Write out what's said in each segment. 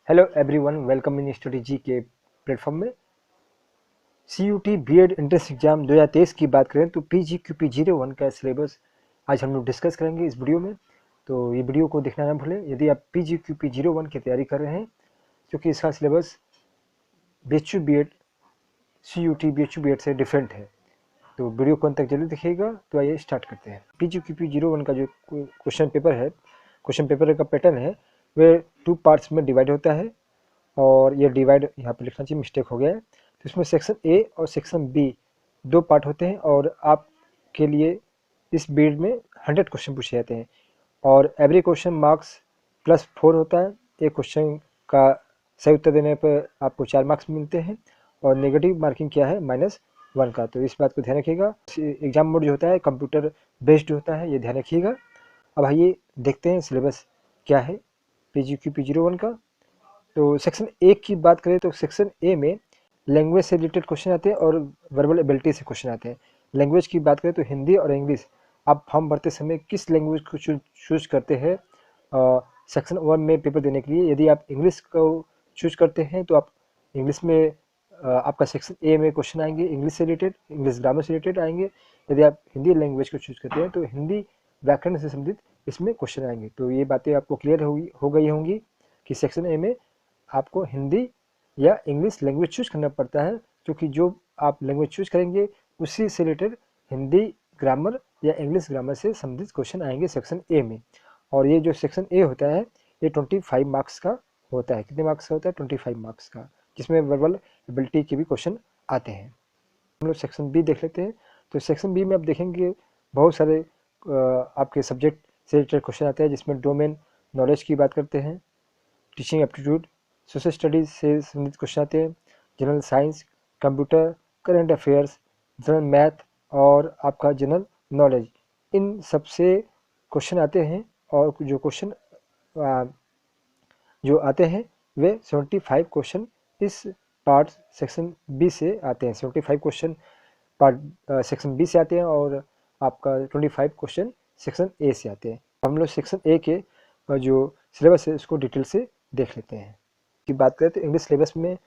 Hello everyone, welcome in study G K platform में। CUT BEd entrance exam 2023 की बात करें तो PGQP01 का सिलेबस आज हम लोग डिस्कस करेंगे इस वीडियो में। तो ये वीडियो को देखना ना भूलें यदि आप PGQP01 की तैयारी कर रहे हैं, क्योंकि इसका syllabus BHU B Ed CUT BHU B Ed से डिफरेंट है। तो वीडियो को अंत तक जरूर देखिएगा। तो आइए स्टार्ट करते हैं। PGQP01 का जो क्वेश्चन पेपर है, क्वेश्चन पेपर का पैटर्न है वह 2 पार्ट्स में डिवाइड होता है। और ये डिवाइड यहाँ पे लिखना चाहिए, मिस्टेक हो गया है। तो इसमें सेक्शन ए और सेक्शन बी 2 पार्ट होते हैं और आपके लिए इस बीड में 100 क्वेश्चन पूछे जाते हैं और एवरी क्वेश्चन मार्क्स +4 होता है। एक क्वेश्चन का सही उत्तर देने पर आपको 4 मार्क्स मिलते हैं और नेगेटिव मार्किंग क्या है -1 का। तो इस बात को ध्यान रखिएगा। एग्जाम मोड जो होता है कंप्यूटर बेस्ड होता है, ये ध्यान रखिएगा। अब आइए देखते हैं सिलेबस क्या है PGQP01 का। तो सेक्शन ए की बात करें तो सेक्शन ए में लैंग्वेज से रिलेटेड क्वेश्चन आते हैं और वर्बल एबिलिटी से क्वेश्चन आते हैं। लैंग्वेज की बात करें तो हिंदी और इंग्लिश। आप फॉर्म भरते समय किस लैंग्वेज को चूज करते हैं सेक्शन 1 में पेपर देने के लिए? यदि आप इंग्लिश को चूज करते हैं तो आप इंग्लिश में आपका सेक्शन ए में क्वेश्चन आएंगे इंग्लिश से रिलेटेड, इंग्लिश ग्रामर से रिलेटेड आएंगे। यदि आप हिंदी लैंग्वेज को चूज करते हैं तो हिंदी व्याकरण से संबंधित इसमें क्वेश्चन आएंगे। तो ये बातें आपको क्लियर हो गई होंगी कि सेक्शन ए में आपको हिंदी या इंग्लिश लैंग्वेज चूज करना पड़ता है, क्योंकि जो आप लैंग्वेज चूज करेंगे उसी से रिलेटेड हिंदी ग्रामर या इंग्लिश ग्रामर से संबंधित क्वेश्चन आएंगे सेक्शन ए में। और ये जो सेक्शन ए होता है ये 25 मार्क्स का होता है। कितने मार्क्स का होता है? 25 मार्क्स का, जिसमें वर्बल एबिलिटी के भी क्वेश्चन आते हैं। हम लोग सेक्शन बी देख लेते हैं। तो सेक्शन बी में आप देखेंगे बहुत सारे आपके सब्जेक्ट से रिलेटेड क्वेश्चन आते हैं, जिसमें डोमेन नॉलेज की बात करते हैं, टीचिंग एप्टीट्यूड, सोशल स्टडीज से संबंधित क्वेश्चन आते हैं, general science, computer, current affairs, general math और आपका जनरल नॉलेज, इन सब से क्वेश्चन आते हैं। और जो क्वेश्चन जो आते हैं वे 75 क्वेश्चन इस पार्ट सेक्शन बी से आते हैं। 75 क्वेश्चन पार्ट सेक्शन बी से आते हैं और आपका 25 क्वेश्चन सेक्शन ए से आते हैं। हम लोग सेक्शन ए के जो सिलेबस है उसको डिटेल से देख लेते हैं। की बात करें तो इंग्लिश सिलेबस में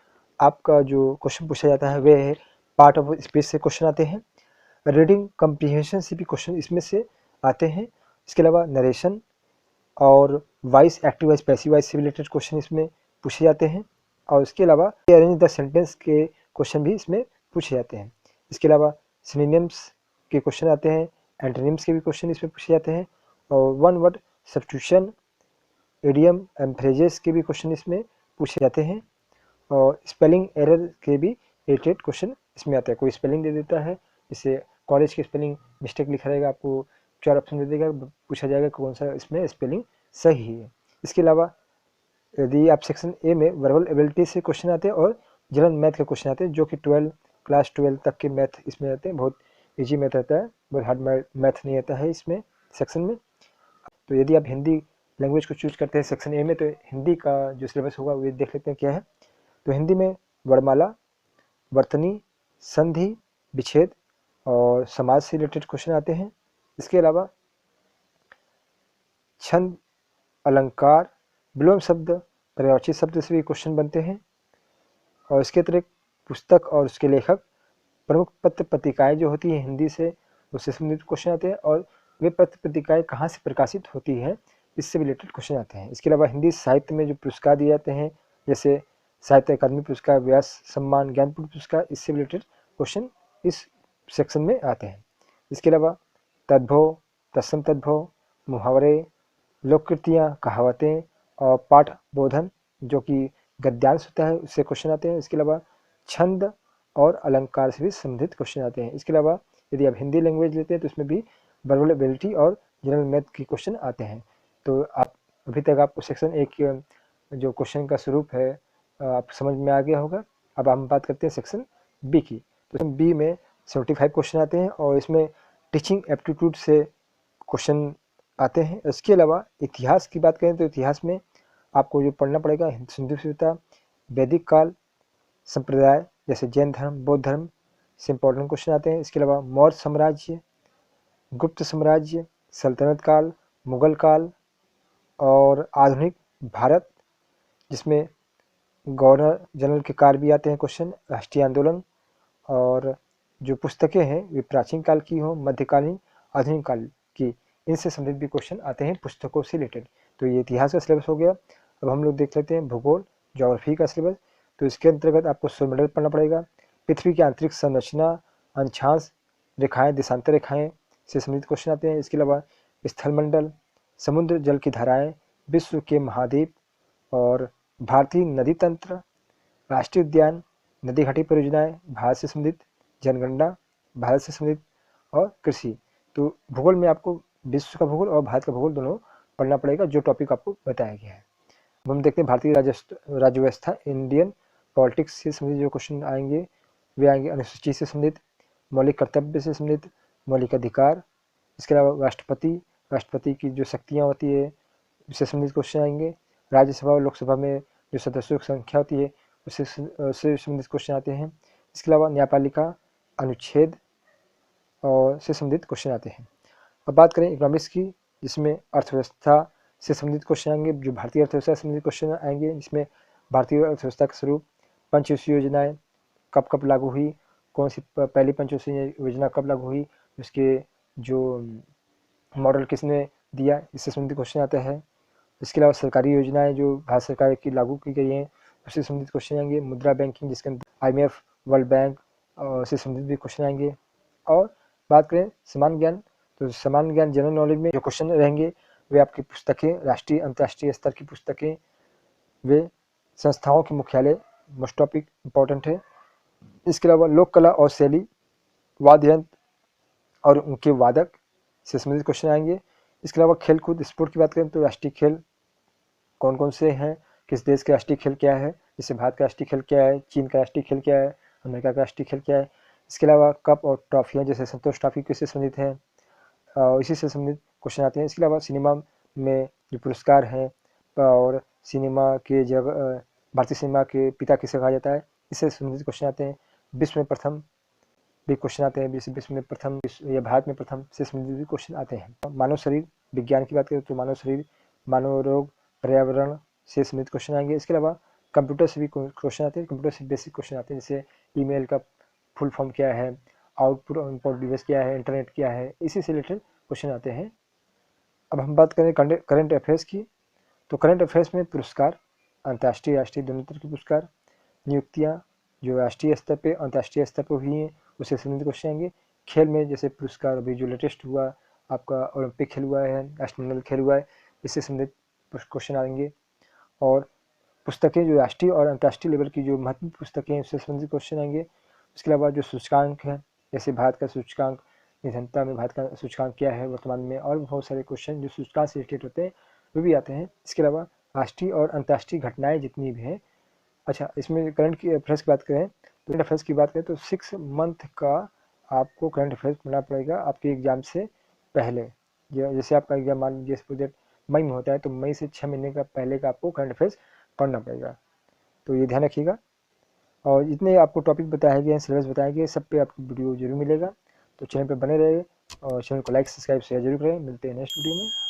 आपका जो क्वेश्चन पूछा जाता है वह है पार्ट ऑफ स्पीच से क्वेश्चन आते हैं, रीडिंग कम्प्रीहेंशन से भी क्वेश्चन इसमें से आते हैं। इसके अलावा नरेशन और voice, active voice, passive voice से रिलेटेड क्वेश्चन इसमें पूछे जाते हैं। और इसके अलावा अरेंज द सेंटेंस के क्वेश्चन भी इसमें पूछे जाते हैं। इसके अलावा सिनोनिम्स के क्वेश्चन आते हैं, एंटोनिम्स के भी क्वेश्चन इसमें पूछे जाते हैं और one word substitution, idiom and phrases के भी क्वेश्चन इसमें पूछे जाते हैं और स्पेलिंग एरर के भी रिलेटेड क्वेश्चन इसमें आते हैं। कोई स्पेलिंग दे देता है, जैसे कॉलेज की स्पेलिंग मिस्टेक लिखा रहेगा, आपको 4 ऑप्शन दे देगा, पूछा जाएगा कौन सा इसमें स्पेलिंग सही है। इसके अलावा यदि आप सेक्शन ए में वर्बल एबिलिटी से क्वेश्चन आते हैं और जनरल मैथ के क्वेश्चन आते हैं, जो कि क्लास 12 तक के मैथ इसमें आते हैं। बहुत ईजी मैथ रहता है, बहुत हार्ड मैथ नहीं आता है इसमें सेक्शन में। तो यदि आप हिंदी लैंग्वेज को चूज करते हैं सेक्शन ए में तो हिंदी का जो सिलेबस होगा वो देख लेते हैं क्या है। तो हिंदी में वर्णमाला, वर्तनी, संधि, विच्छेद और समाज से रिलेटेड क्वेश्चन आते हैं। इसके अलावा छंद, अलंकार, विलोम शब्द, पर्यायवाची शब्द से भी क्वेश्चन बनते हैं। और इसके अतिरिक्त पुस्तक और उसके लेखक, प्रमुख पत्र पत्रिकाएं जो होती हैं हिंदी से, उससे संबंधित क्वेश्चन आते हैं और वे पत्र पत्रिकाएं कहाँ से प्रकाशित होती हैं इससे रिलेटेड क्वेश्चन आते हैं। इसके अलावा हिंदी साहित्य में जो पुरस्कार दिए जाते हैं, जैसे साहित्य अकादमी पुरस्कार, व्यास सम्मान, ज्ञानपीठ पुरस्कार, इससे रिलेटेड क्वेश्चन इस सेक्शन में आते हैं। इसके अलावा तद्भव, तत्सम तद्भव, मुहावरे, लोककृतियाँ, कहावतें और पाठ बोधन जो कि गद्यांश होता है उससे क्वेश्चन आते हैं। इसके अलावा छंद और अलंकार से भी संबंधित क्वेश्चन आते हैं। इसके अलावा यदि आप हिंदी लैंग्वेज लेते हैं तो उसमें भी वर्बल एबिलिटी और जनरल मैथ के क्वेश्चन आते हैं। तो आप अभी तक आपको सेक्शन ए की जो क्वेश्चन का स्वरूप है आप समझ में आ गया होगा। अब हम बात करते हैं सेक्शन बी की। तो बी में 75 क्वेश्चन आते हैं और इसमें टीचिंग एप्टीट्यूड से क्वेश्चन आते हैं। इसके अलावा इतिहास की बात करें तो इतिहास में आपको जो पढ़ना पड़ेगा सिंधु सभ्यता, वैदिक काल, संप्रदाय जैसे जैन धर्म, बौद्ध धर्म से इम्पोर्टेंट क्वेश्चन आते हैं। इसके अलावा मौर्य साम्राज्य, गुप्त साम्राज्य, सल्तनत काल, मुगल काल और आधुनिक भारत, जिसमें गवर्नर जनरल के काल भी आते हैं क्वेश्चन, राष्ट्रीय आंदोलन, और जो पुस्तकें हैं वे प्राचीन काल की हो, मध्यकालीन, आधुनिक काल की, इनसे संबंधित भी क्वेश्चन आते हैं पुस्तकों से रिलेटेड। तो ये इतिहास का सिलेबस हो गया। अब हम लोग देख लेते हैं भूगोल, ज्योग्राफी का सिलेबस। तो इसके अंतर्गत आपको सौरमंडल पढ़ना पड़ेगा, पृथ्वी की आंतरिक संरचना, अंशांश रेखाएं, देशांतर रेखाएं से संबंधित क्वेश्चन आते हैं। इसके अलावा स्थलमंडल, समुद्र जल की धाराएं, विश्व के महाद्वीप और भारतीय नदी तंत्र, राष्ट्रीय उद्यान, नदी घाटी परियोजनाएं, भारत से संबंधित, जनगणना भारत से संबंधित, और कृषि। तो भूगोल में आपको विश्व का भूगोल और भारत का भूगोल दोनों पढ़ना पड़ेगा, जो टॉपिक आपको बताया गया है। अब हम देखते हैं भारतीय राज्य व्यवस्था, इंडियन पॉलिटिक्स से संबंधित जो क्वेश्चन आएंगे वे आएंगे अनुसूची से संबंधित, मौलिक कर्तव्य से संबंधित, मौलिक अधिकार, इसके अलावा राष्ट्रपति की जो शक्तियाँ होती है उससे संबंधित क्वेश्चन आएंगे, राज्यसभा और लोकसभा में जो सदस्यों की संख्या होती है उससे संबंधित क्वेश्चन आते हैं। इसके अलावा न्यायपालिका, अनुच्छेद और से संबंधित क्वेश्चन आते हैं। अब बात करें इकोनॉमिक्स की, जिसमें अर्थव्यवस्था से संबंधित क्वेश्चन आएंगे, जो भारतीय अर्थव्यवस्था से संबंधित क्वेश्चन आएंगे, जिसमें भारतीय अर्थव्यवस्था का स्वरूप, पंचवर्षीय योजनाएं कब कब लागू हुई, कौन सी पहली पंचवर्षीय योजना कब लागू हुई, उसके जो मॉडल किसने दिया, इससे संबंधित क्वेश्चन आता है। इसके अलावा सरकारी योजनाएं जो भारत सरकार की लागू की गई हैं उससे संबंधित क्वेश्चन आएंगे, मुद्रा बैंकिंग जिसके अंदर IMF, वर्ल्ड बैंक से संबंधित भी क्वेश्चन आएंगे। और बात करें सामान्य ज्ञान, तो सामान्य ज्ञान जनरल नॉलेज में जो क्वेश्चन रहेंगे वे आपकी पुस्तकें, राष्ट्रीय अंतर्राष्ट्रीय स्तर की पुस्तकें, वे संस्थाओं के मुख्यालय, मोस्ट टॉपिक इंपॉर्टेंट है। इसके अलावा लोक कला और शैली, वाद्य यंत्र और उनके वादक से संबंधित क्वेश्चन आएंगे। इसके अलावा खेल कूद, स्पोर्ट की बात करें तो राष्ट्रीय खेल कौन कौन से हैं, किस देश का राष्ट्रीय खेल क्या है, जैसे भारत का राष्ट्रीय खेल क्या है, चीन का राष्ट्रीय खेल क्या है, अमेरिका का राष्ट्रीय खेल क्या है। इसके अलावा कप और ट्रॉफियाँ, जैसे संतोष ट्रॉफी किससे संबंधित है, इसी से संबंधित क्वेश्चन आते हैं। इसके अलावा सिनेमा में जो पुरस्कार हैं और सिनेमा के भारतीय सिनेमा के पिता किसे कहा जाता है, इससे संबंधित क्वेश्चन आते हैं। विश्व में प्रथम भी क्वेश्चन आते हैं, विश्व में प्रथम या भारत में प्रथम से संबंधित भी क्वेश्चन आते हैं। मानव शरीर विज्ञान की बात करें तो मानव शरीर, मानव रोग, पर्यावरण से संबंधित क्वेश्चन आएंगे। इसके अलावा कंप्यूटर से भी क्वेश्चन आते हैं, कंप्यूटर से बेसिक क्वेश्चन आते हैं, जैसे ईमेल का फुल फॉर्म क्या है, आउटपुट और इनपुट डिवाइस क्या है, इंटरनेट क्या है, इसी से रिलेटेड क्वेश्चन आते हैं। अब हम बात करें करंट अफेयर्स की, तो करंट अफेयर्स में पुरस्कार, अंतर्राष्ट्रीय राष्ट्रीय दोनों तरह के पुरस्कार, नियुक्तियाँ जो राष्ट्रीय स्तर पे अंतर्राष्ट्रीय स्तर पर हुई हैं उससे संबंधित क्वेश्चन आएंगे। खेल में जैसे पुरस्कार अभी जो लेटेस्ट हुआ आपका ओलंपिक खेल हुआ है, नेशनल खेल हुआ है, इससे संबंधित क्वेश्चन आएंगे। और पुस्तकें जो राष्ट्रीय और अंतर्राष्ट्रीय लेवल की जो महत्वपूर्ण पुस्तकें हैं उससे संबंधित क्वेश्चन आएंगे। इसके अलावा जो सूचकांक है, जैसे भारत का सूचकांक, निधनता में भारत का सूचकांक क्या है वर्तमान में, और बहुत सारे क्वेश्चन जो सूचकांक से रिलेटेड होते हैं वे भी आते हैं। इसके अलावा राष्ट्रीय और अंतर्राष्ट्रीय घटनाएं जितनी भी हैं, अच्छा इसमें करंट की अफेयर्स की बात करें तो करंट अफेयर्स की बात करें तो 6 मंथ का आपको करंट अफेयर्स पढ़ना पड़ेगा आपके एग्जाम से पहले। जैसे आपका एग्जाम मान लीजिए प्रोजेक्ट मई में होता है तो मई से 6 महीने का पहले का आपको करंट अफेयर्स पढ़ना पड़ेगा, तो ये ध्यान रखिएगा। और जितने आपको टॉपिक बताए गए हैं, सिलेबस बताए गए, सब पे आपको वीडियो जरूर मिलेगा, तो चैनल पे बने रहिए और चैनल को लाइक सब्सक्राइब शेयर जरूर करें। मिलते हैं नेक्स्ट वीडियो में।